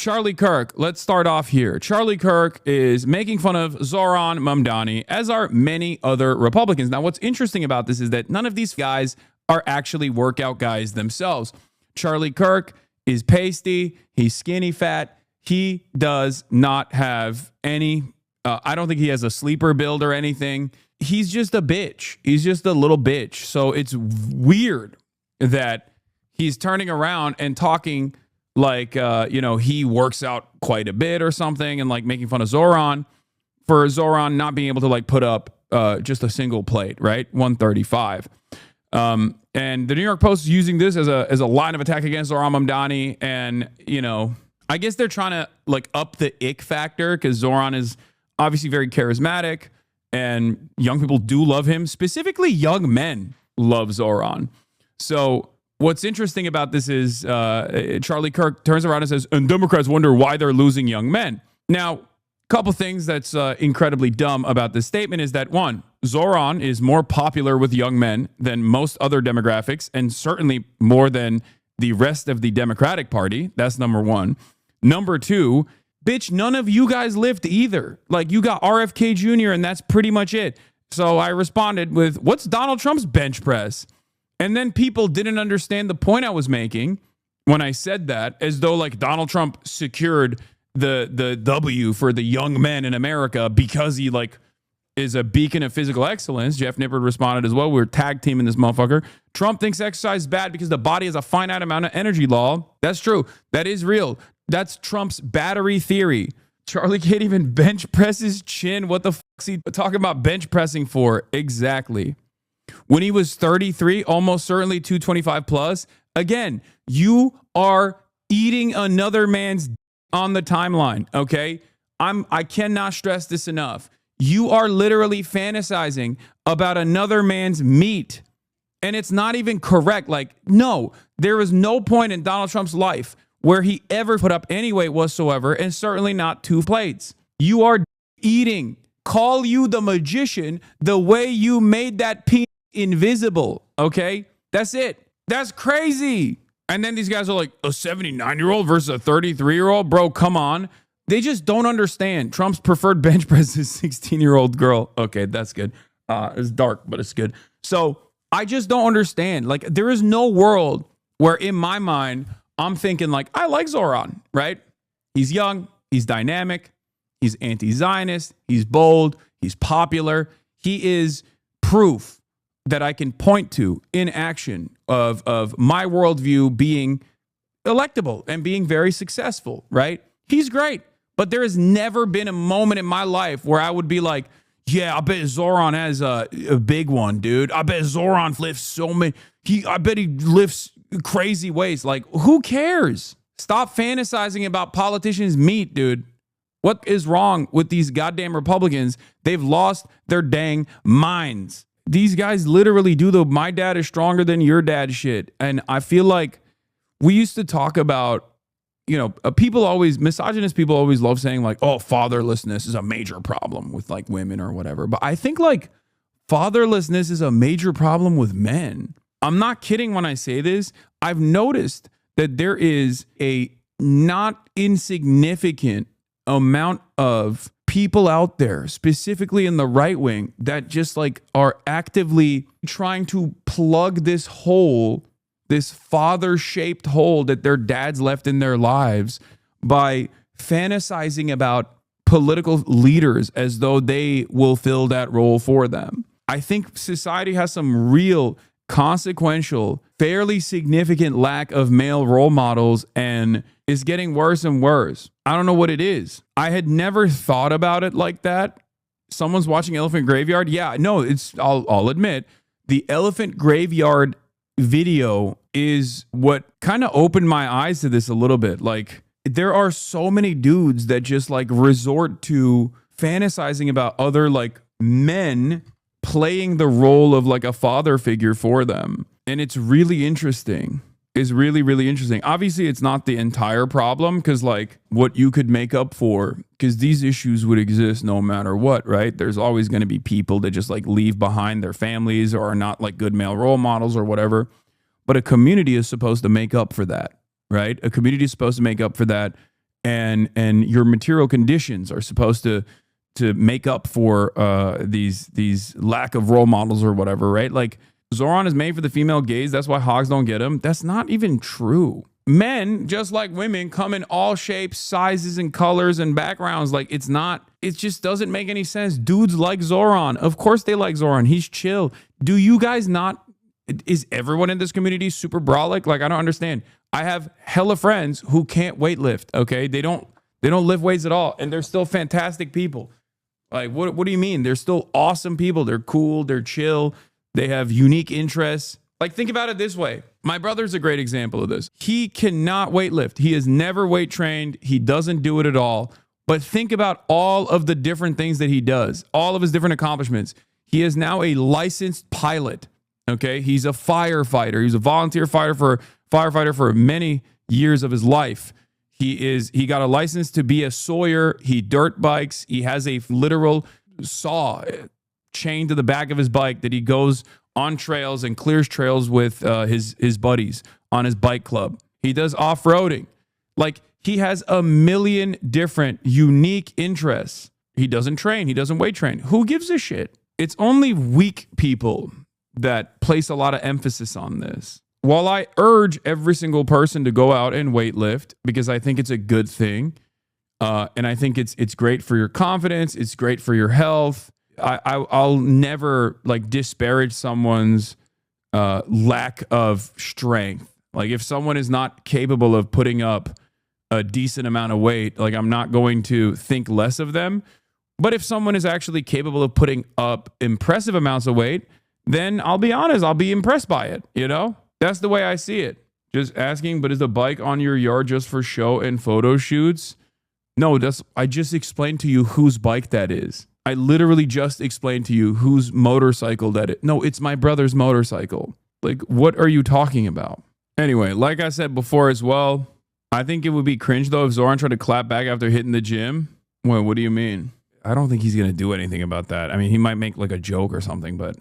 Charlie Kirk, let's start off here. Charlie Kirk is making fun of Zohran Mamdani, as are many other Republicans. Now, what's interesting about this is that none of these guys are actually workout guys themselves. Charlie Kirk is pasty. He's skinny fat. He does not have any, I don't think he has a sleeper build or anything. He's just a bitch. He's just a little bitch. So it's weird that he's turning around and talking like, he works out quite a bit or something, and like making fun of Zohran for Zohran not being able to like put up just a single plate, right? 135. And the New York Post is using this as a line of attack against Zohran Mamdani. And, I guess they're trying to like up the ick factor, because Zohran is obviously very charismatic and young people do love him. Specifically, young men love Zohran. So what's interesting about this is Charlie Kirk turns around and says, and Democrats wonder why they're losing young men. Now, a couple things that's incredibly dumb about this statement is that, one, Zohran is more popular with young men than most other demographics, and certainly more than the rest of the Democratic Party. That's number one. Number two, bitch, none of you guys lift either. Like, you got RFK Jr., and that's pretty much it. So I responded with, what's Donald Trump's bench press? And then people didn't understand the point I was making when I said that, as though like Donald Trump secured the W for the young men in America because he like is a beacon of physical excellence. Jeff Nippard responded as well. We're tag teaming this motherfucker. Trump thinks exercise is bad because the body has a finite amount of energy law. That's true. That is real. That's Trump's battery theory. Charlie can't even bench press his chin. What the fuck's he talking about bench pressing for? Exactly. When he was 33, almost certainly 225 plus. Again, you are eating another man's on the timeline, okay? I cannot stress this enough. You are literally fantasizing about another man's meat, and it's not even correct. Like, no, there is no point in Donald Trump's life where he ever put up any weight whatsoever, and certainly not 2 plates. You are eating. Call you the magician the way you made that penis invisible, okay? That's it. That's crazy. And then these guys are like, a 79-year-old versus a 33-year-old? Bro, come on. They just don't understand. Trump's preferred bench press is 16-year-old girl. Okay, that's good. It's dark, but it's good. So I just don't understand. Like, there is no world where in my mind, I'm thinking like, I like Zohran, right? He's young. He's dynamic. He's anti-Zionist. He's bold. He's popular. He is proof that I can point to in action of my worldview being electable and being very successful, right? He's great. But there has never been a moment in my life where I would be like, yeah, I bet Zohran has a big one, dude. I bet Zohran lifts so many. I bet he lifts crazy weights. Like, who cares? Stop fantasizing about politicians' meat, dude. What is wrong with these goddamn Republicans? They've lost their dang minds. These guys literally do the my dad is stronger than your dad shit. And I feel like we used to talk about, misogynist people always love saying like, oh, fatherlessness is a major problem with like women or whatever. But I think like fatherlessness is a major problem with men. I'm not kidding when I say this. I've noticed that there is a not insignificant amount of people out there, specifically in the right wing, that just like are actively trying to plug this hole, this father-shaped hole that their dads left in their lives by fantasizing about political leaders as though they will fill that role for them. I think society has some real consequential, fairly significant lack of male role models and is getting worse and worse. I don't know what it is. I had never thought about it like that. Someone's watching Elephant Graveyard. Yeah, no, I'll admit the Elephant Graveyard video is what kind of opened my eyes to this a little bit. Like, there are so many dudes that just like resort to fantasizing about other like men playing the role of like a father figure for them. And it's really interesting. It's really, really interesting. Obviously, it's not the entire problem, because like what you could make up for, because these issues would exist no matter what, right? There's always going to be people that just like leave behind their families or are not like good male role models or whatever. But a community is supposed to make up for that, right? A community is supposed to make up for that and your material conditions are supposed to make up for these lack of role models or whatever, right? Like Zohran is made for the female gaze. That's why hogs don't get him. That's not even true. Men, just like women, come in all shapes, sizes, and colors and backgrounds. Like it just doesn't make any sense. Dudes like Zohran. Of course they like Zohran. He's chill. Do you guys not? Is everyone in this community super brolic? Like, I don't understand. I have hella friends who can't weightlift. Okay. They don't lift weights at all. And they're still fantastic people. Like, what do you mean? They're still awesome people. They're cool. They're chill. They have unique interests. Like, think about it this way. My brother's a great example of this. He cannot weightlift. He has never weight trained. He doesn't do it at all. But think about all of the different things that he does, all of his different accomplishments. He is now a licensed pilot. Okay. He's a firefighter. He's a volunteer firefighter for many years of his life. He got a license to be a sawyer. He dirt bikes. He has a literal saw chained to the back of his bike that he goes on trails and clears trails with his buddies on his bike club. He does off-roading. Like, he has a million different unique interests. He doesn't train. He doesn't weight train. Who gives a shit? It's only weak people that place a lot of emphasis on this. While I urge every single person to go out and weightlift because I think it's a good thing, and I think it's great for your confidence, it's great for your health. I'll never like disparage someone's lack of strength. Like, if someone is not capable of putting up a decent amount of weight, like, I'm not going to think less of them. But if someone is actually capable of putting up impressive amounts of weight, then I'll be honest, I'll be impressed by it. You know, that's the way I see it. Just asking, but is the bike on your yard just for show and photo shoots? No, I just explained to you whose bike that is. I literally just explained to you whose motorcycle that is. No, it's my brother's motorcycle. Like, what are you talking about? Anyway, like I said before as well, I think it would be cringe though if Zohran tried to clap back after hitting the gym. Well, what do you mean? I don't think he's going to do anything about that. I mean, he might make like a joke or something, but